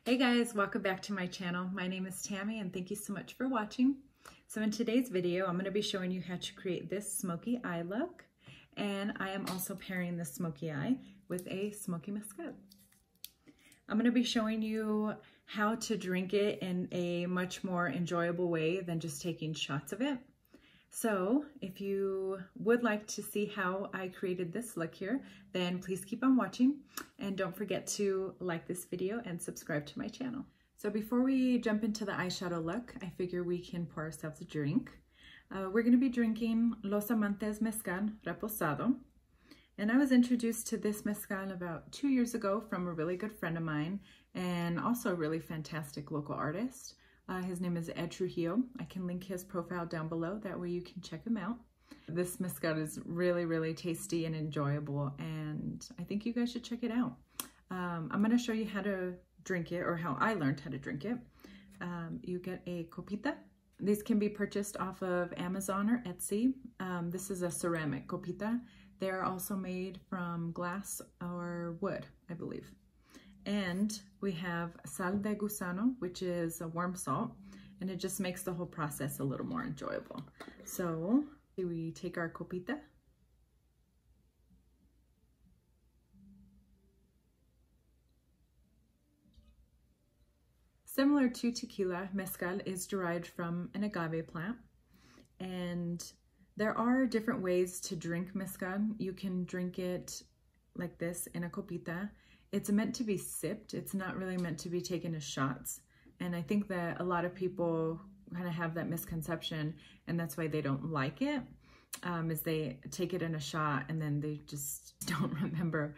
Hey guys, welcome back to my channel. My name is Tammy and thank you so much for watching. So in today's video, I'm going to be showing you how to create this smoky eye look. And I am also pairing the smoky eye with a Smokey Mezcal. I'm going to be showing you how to drink it in a much more enjoyable way than just taking shots of it. So if you would like to see how I created this look here, then please keep on watching and don't forget to like this video and subscribe to my channel. So before we jump into the eyeshadow look, I figure we can pour ourselves a drink. We're going to be drinking Los Amantes Mezcal Reposado. And I was introduced to this mezcal about 2 years ago from a really good friend of mine and also a really fantastic local artist. His name is Ed Trujillo. I can link his profile down below, that way you can check him out. This mezcal is really, really tasty and enjoyable, and I think you guys should check it out. I'm going to show you how to drink it, or how I learned how to drink it. You get a copita. These can be purchased off of Amazon or Etsy. This is a ceramic copita. They're also made from glass or wood, I believe. And we have Sal de Gusano, which is a worm salt, and it just makes the whole process a little more enjoyable. So we take our copita. Similar to tequila, mezcal is derived from an agave plant, and there are different ways to drink mezcal. You can drink it like this in a copita. It's meant to be sipped. It's not really meant to be taken as shots. And I think that a lot of people kind of have that misconception, and that's why they don't like it, is they take it in a shot and then they just don't remember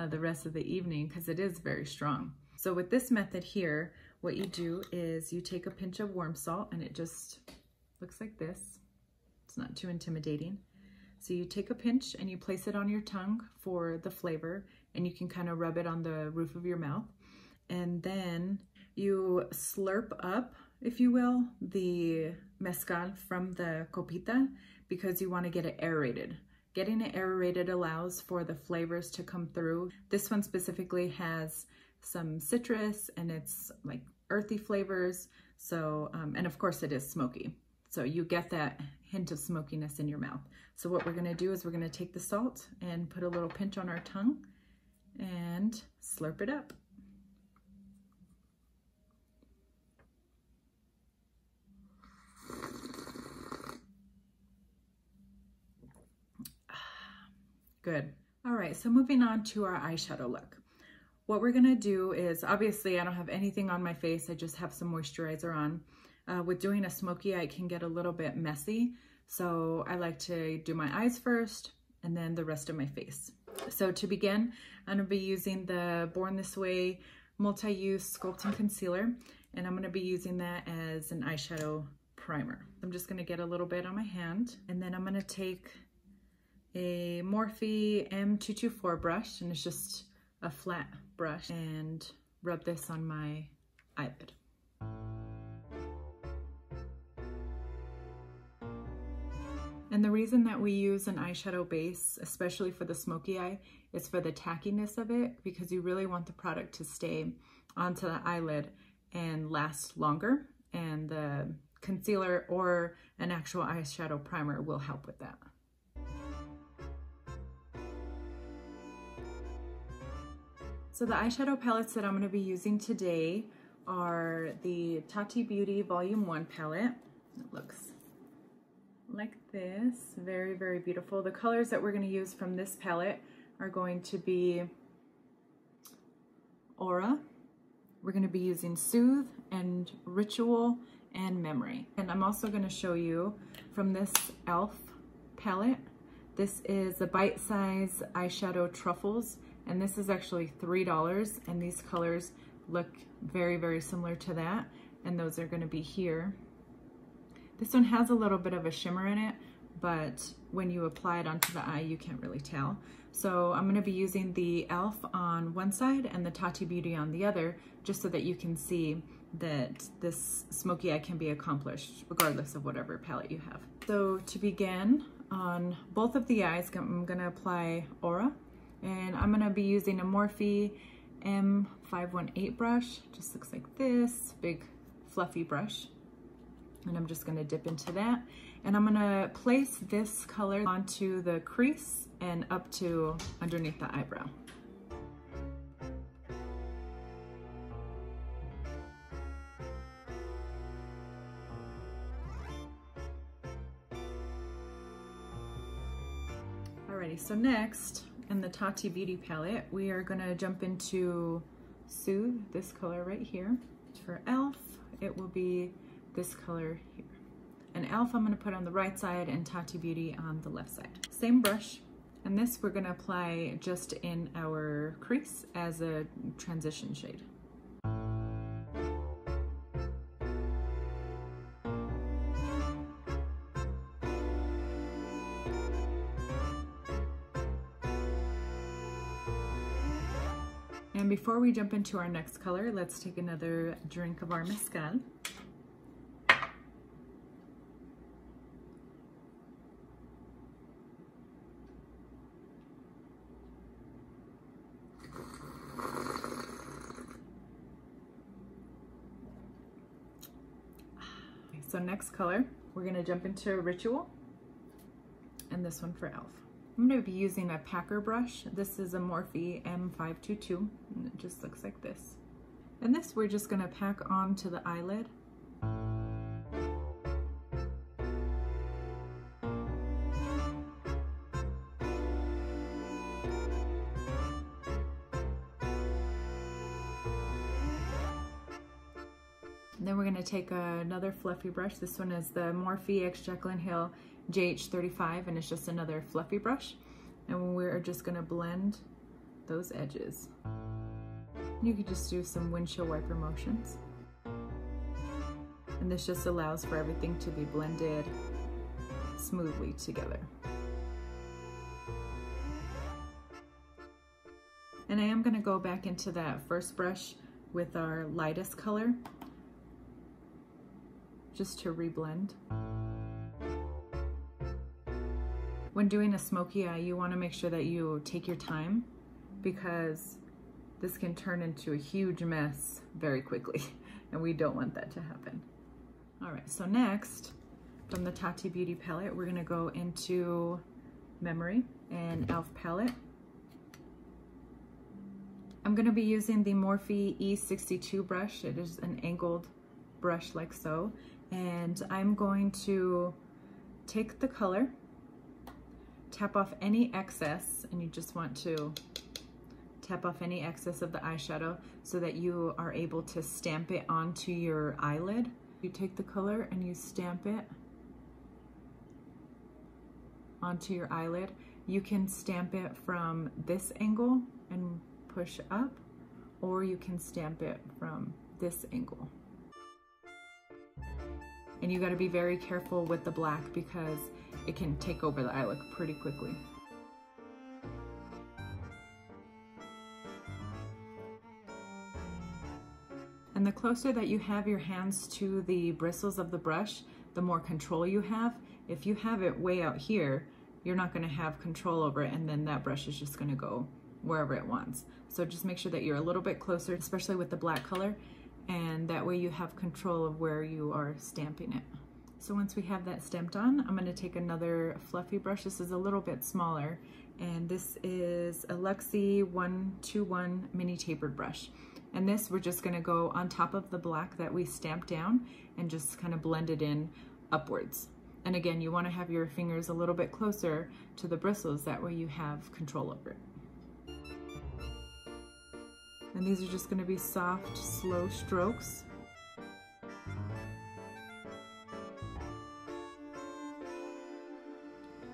the rest of the evening because it is very strong. So with this method here, what you do is you take a pinch of worm salt, and it just looks like this. It's not too intimidating. So you take a pinch and you place it on your tongue for the flavor, and you can kind of rub it on the roof of your mouth. And then you slurp up, if you will, the mezcal from the copita because you want to get it aerated. Getting it aerated allows for the flavors to come through. This one specifically has some citrus and it's like earthy flavors. So, and of course it is smoky. So you get that hint of smokiness in your mouth. So what we're gonna do is we're gonna take the salt and put a little pinch on our tongue and slurp it up. Good. All right, so moving on to our eyeshadow look. What we're gonna do is, obviously I don't have anything on my face, I just have some moisturizer on. With doing a smoky eye, it can get a little bit messy. So I like to do my eyes first and then the rest of my face. So to begin, I'm gonna be using the Born This Way multi-use sculpting concealer, and I'm gonna be using that as an eyeshadow primer. I'm just gonna get a little bit on my hand, and then I'm gonna take a Morphe M224 brush, and it's just a flat brush, and rub this on my eyelid. And the reason that we use an eyeshadow base, especially for the smoky eye, is for the tackiness of it, because you really want the product to stay onto the eyelid and last longer. And the concealer or an actual eyeshadow primer will help with that. So the eyeshadow palettes that I'm going to be using today are the Tati Beauty Volume 1 palette. It looks like this. Very, very beautiful. The colors that we're going to use from this palette are going to be Aura. We're going to be using Soothe and Ritual and Memory. And I'm also going to show you from this e.l.f. palette. This is the Bite Size Eyeshadow Truffles, and this is actually $3, and these colors look very, very similar to that, and those are going to be here. This one has a little bit of a shimmer in it, but when you apply it onto the eye, you can't really tell. So I'm going to be using the e.l.f. on one side and the Tati Beauty on the other, just so that you can see that this smoky eye can be accomplished regardless of whatever palette you have. So to begin, on both of the eyes, I'm going to apply Aura, and I'm going to be using a Morphe M518 brush. Just looks like this, big fluffy brush. And I'm just gonna dip into that. And I'm gonna place this color onto the crease and up to underneath the eyebrow. Alrighty, so next in the Tati Beauty palette, we are gonna jump into Soothe, this color right here. For e.l.f., it will be this color here. And e.l.f. I'm gonna put on the right side and Tati Beauty on the left side. Same brush, and this we're gonna apply just in our crease as a transition shade. And before we jump into our next color, let's take another drink of our mezcal. So next color, we're gonna jump into Ritual, and this one for e.l.f. I'm gonna be using a packer brush. This is a Morphe M522, and it just looks like this. And this we're just gonna pack onto the eyelid. And then we're gonna take another fluffy brush. This one is the Morphe X Jaclyn Hill JH35, and it's just another fluffy brush. And we're just gonna blend those edges. You could just do some windshield wiper motions. And this just allows for everything to be blended smoothly together. And I am gonna go back into that first brush with our lightest color, just to reblend. When doing a smoky eye, you want to make sure that you take your time, because this can turn into a huge mess very quickly, and we don't want that to happen. All right, so next, from the Tati Beauty palette, we're gonna go into Memory and e.l.f. palette. I'm gonna be using the Morphe E62 brush. It is an angled brush like so. And I'm going to take the color, tap off any excess, and you just want to tap off any excess of the eyeshadow so that you are able to stamp it onto your eyelid. You take the color and you stamp it onto your eyelid. You can stamp it from this angle and push up, or you can stamp it from this angle. And you gotta be very careful with the black because it can take over the eye look pretty quickly. And the closer that you have your hands to the bristles of the brush, the more control you have. If you have it way out here, you're not gonna have control over it, and then that brush is just gonna go wherever it wants. So just make sure that you're a little bit closer, especially with the black color, and that way you have control of where you are stamping it. So once we have that stamped on, I'm gonna take another fluffy brush. This is a little bit smaller, and this is a Luxie 121 mini tapered brush. And this, we're just gonna go on top of the black that we stamped down and just kind of blend it in upwards. And again, you wanna have your fingers a little bit closer to the bristles, that way you have control over it. And these are just gonna be soft, slow strokes.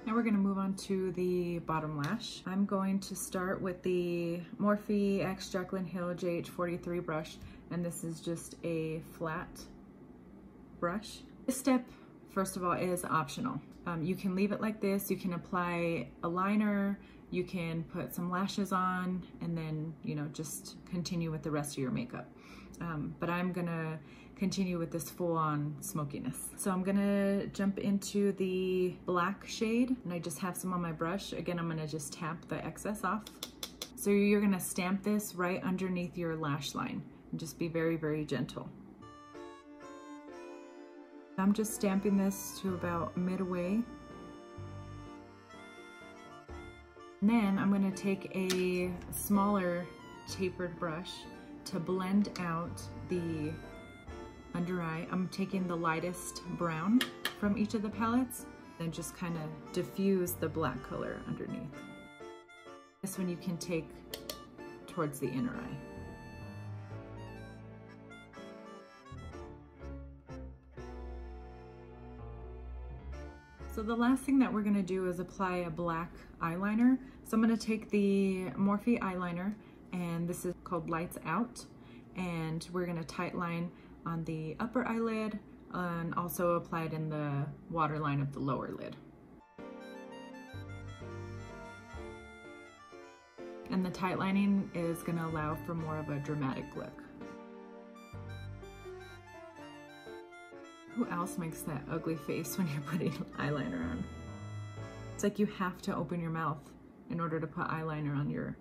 Now we're gonna move on to the bottom lash. I'm going to start with the Morphe X Jaclyn Hill JH43 brush, and this is just a flat brush. This step, first of all, is optional. You can leave it like this, you can apply a liner, you can put some lashes on, and then, you know, just continue with the rest of your makeup. But I'm gonna continue with this full-on smokiness. So I'm gonna jump into the black shade, and I just have some on my brush. Again, I'm gonna just tap the excess off. So you're gonna stamp this right underneath your lash line and just be very, very gentle. I'm just stamping this to about midway. And then I'm gonna take a smaller tapered brush to blend out the under eye. I'm taking the lightest brown from each of the palettes and just kind of diffuse the black color underneath. This one you can take towards the inner eye. So the last thing that we're gonna do is apply a black eyeliner. So I'm gonna take the Morphe eyeliner, and this is called Lights Out, and we're gonna tight line on the upper eyelid and also apply it in the waterline of the lower lid. And the tight lining is gonna allow for more of a dramatic look. Who else makes that ugly face when you're putting eyeliner on? It's like you have to open your mouth in order to put eyeliner on your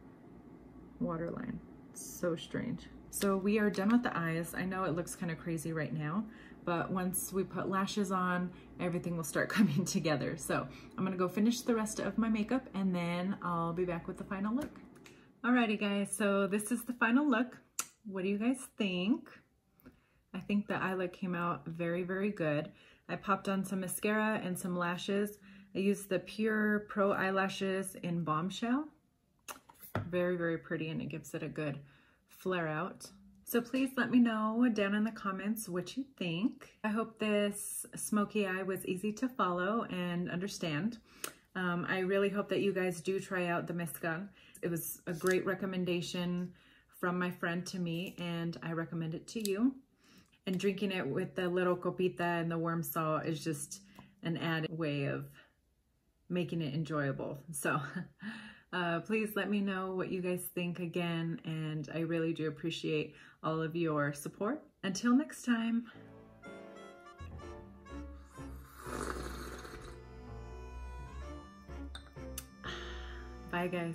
waterline. It's so strange. So we are done with the eyes. I know it looks kind of crazy right now, but once we put lashes on, everything will start coming together. So I'm gonna go finish the rest of my makeup and then I'll be back with the final look. Alrighty guys, so this is the final look. What do you guys think? I think the eye look came out very, very good. I popped on some mascara and some lashes. I used the Pure Pro eyelashes in Bombshell. Very, very pretty, and it gives it a good flare out. So please let me know down in the comments what you think. I hope this smoky eye was easy to follow and understand. I really hope that you guys do try out the Mezcal. It was a great recommendation from my friend to me, and I recommend it to you. And drinking it with the little copita and the worm salt is just an added way of making it enjoyable. So please let me know what you guys think again, and I really do appreciate all of your support. Until next time. Bye guys.